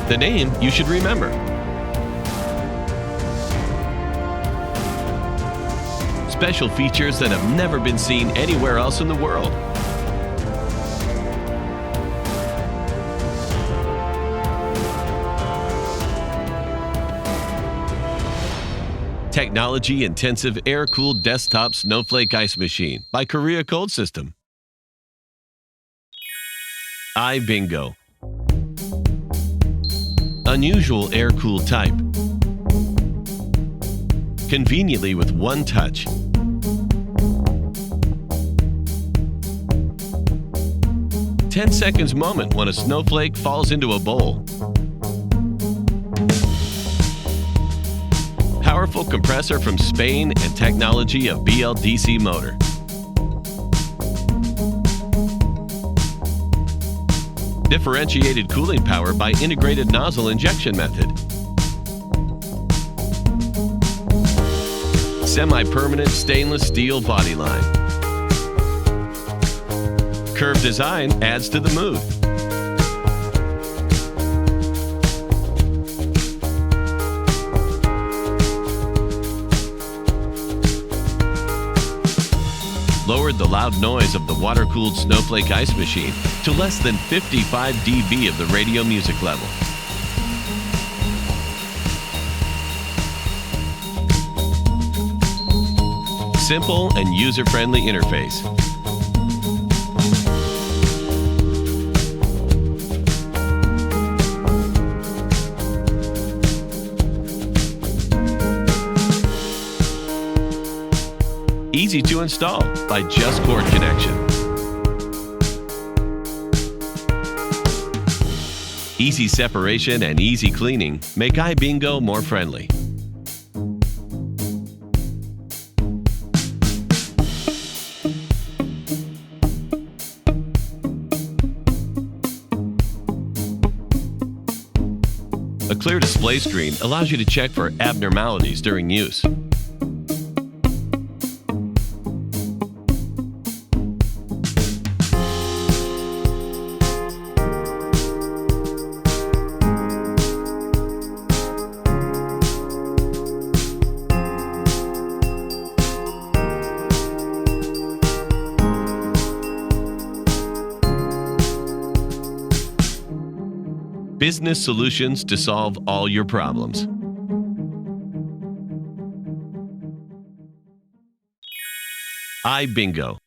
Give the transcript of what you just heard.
The name you should remember. Special features that have never been seen anywhere else in the world. Technology-intensive air-cooled desktop snowflake ice machine by Korea-Cold-System. Aibingo. Unusual air-cooled type. Conveniently with one touch. "10 seconds moment when a snowflake falls into a bowl." Powerful compressor from Spain and technology of BLDC motor. Differentiated cooling power by integrated nozzle injection method. Semi-permanent stainless steel body line. Curved design adds to the mood. Lowered the loud noise of the water-cooled snowflake ice machine to less than 55 dB of the radio music level. Simple and user-friendly interface. Easy to install by just cord connection. Easy separation and easy cleaning make Aibingo more friendly. A clear display screen allows you to check for abnormalities during use. Business solutions to solve all your problems. Aibingo.